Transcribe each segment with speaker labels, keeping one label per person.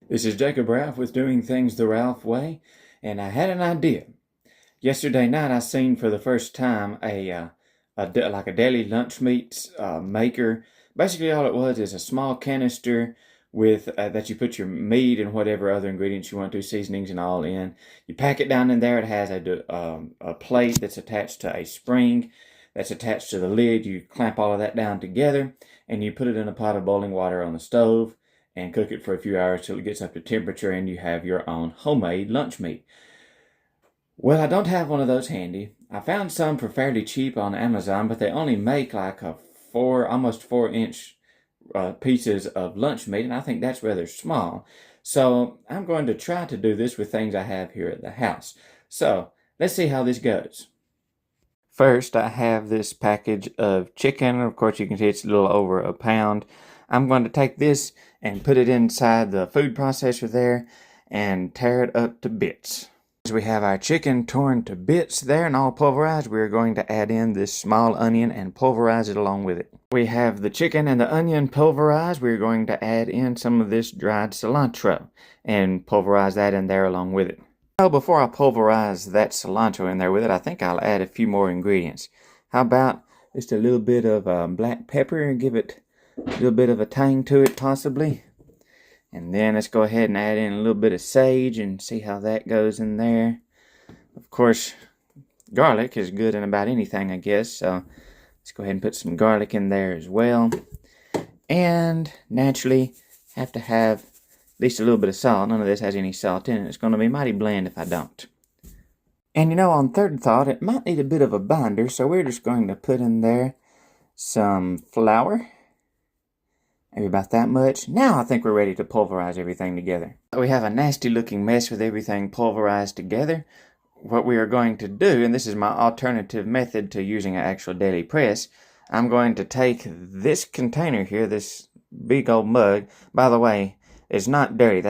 Speaker 1: This is Jacob Ralph with Doing Things the Ralph Way, and I had an idea. Yesterday night I seen for the first time like a daily lunch meat maker. Basically all it was is a small canister with that you put your meat and whatever other ingredients you want to, seasonings and all in. You pack it down in there. It has a plate that's attached to a spring that's attached to the lid. You clamp all of that down together and you put it in a pot of boiling water on the stove and cook it for a few hours till it gets up to temperature and you have your own homemade lunch meat. Well, I don't have one of those handy. I found some for fairly cheap on Amazon, but they only make like almost 4-inch pieces of lunch meat, and I think that's rather small. So I'm going to try to do this with things I have here at the house. So let's see how this goes. First, I have this package of chicken. Of course, you can see it's a little over a pound. I'm going to take this and put it inside the food processor there and tear it up to bits. As we have our chicken torn to bits there and all pulverized, we're going to add in this small onion and pulverize it along with it. We have the chicken and the onion pulverized. We're going to add in some of this dried cilantro and pulverize that in there along with it. Well, before I pulverize that cilantro in there with it, I think I'll add a few more ingredients. How about just a little bit of black pepper and give it a little bit of a tang to it possibly. And then let's go ahead and add in a little bit of sage and see how that goes in there. Of course, garlic is good in about anything, I guess. So let's go ahead and put some garlic in there as well. And naturally, have to have at least a little bit of salt. None of this has any salt in it. It's going to be mighty bland if I don't. And you know, on third thought, it might need a bit of a binder. So we're just going to put in there some flour. Maybe about that much. Now I think we're ready to pulverize everything together. We have a nasty looking mess with everything pulverized together. What we are going to do, and this is my alternative method to using an actual daily press, I'm going to take this container here, this big old mug. By the way, it's not dirty.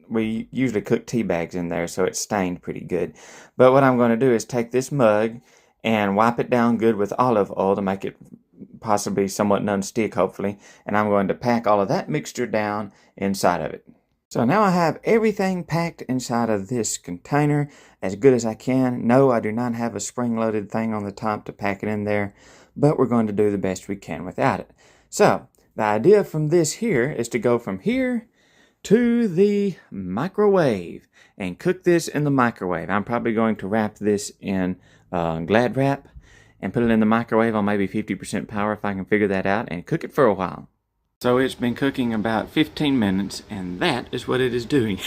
Speaker 1: We usually cook tea bags in there, so it's stained pretty good. But what I'm going to do is take this mug and wipe it down good with olive oil to make it possibly somewhat non-stick, hopefully, and I'm going to pack all of that mixture down inside of it. So now I have everything packed inside of this container as good as I can. No, I do not have a spring-loaded thing on the top to pack it in there, but we're going to do the best we can without it. So the idea from this here is to go from here to the microwave and cook this in the microwave. I'm probably going to wrap this in Glad wrap and put it in the microwave on maybe 50% power if I can figure that out, and cook it for a while. So it's been cooking about 15 minutes, and that is what it is doing.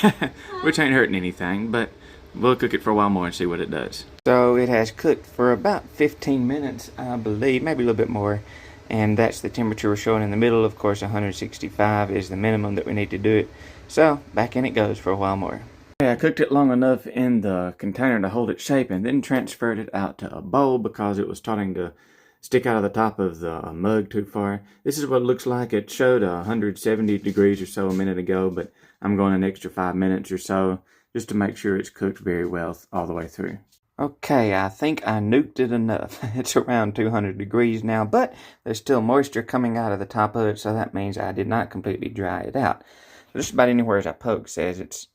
Speaker 1: Which ain't hurting anything, but we'll cook it for a while more and see what it does. So it has cooked for about 15 minutes, I believe, maybe a little bit more. And that's the temperature we're showing in the middle. Of course, 165 is the minimum that we need to do it. So back in it goes for a while more. I cooked it long enough in the container to hold its shape and then transferred it out to a bowl because it was starting to stick out of the top of the mug too far. This is what it looks like. It showed 170 degrees or so a minute ago, but I'm going an extra 5 minutes or so just to make sure it's cooked very well all the way through. Okay, I think I nuked it enough. It's around 200 degrees now, but there's still moisture coming out of the top of it, so that means I did not completely dry it out. So just about anywhere as I poke says it's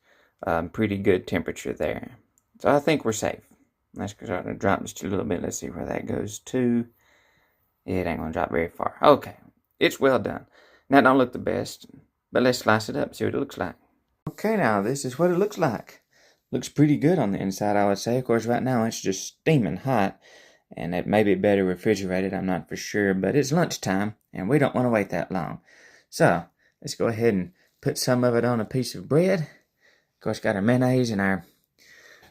Speaker 1: pretty good temperature there. So I think we're safe. Let's start to drop just a little bit. Let's see where that goes to. It ain't gonna drop very far. Okay, it's well done. Now it don't look the best, but let's slice it up, see what it looks like. Okay, now this is what it looks like. Looks pretty good on the inside, I would say. Of course, right now it's just steaming hot, and it may be better refrigerated, I'm not for sure, but it's lunchtime, and we don't want to wait that long. So, let's go ahead and put some of it on a piece of bread. Of course, got our mayonnaise and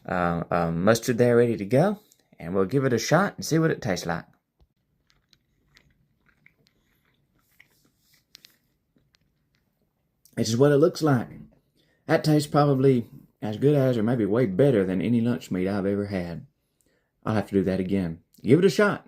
Speaker 1: our mustard there ready to go, and we'll give it a shot and see what it tastes like. This is what it looks like. That tastes probably as good as, or maybe way better than any lunch meat I've ever had. I'll have to do that again. Give it a shot.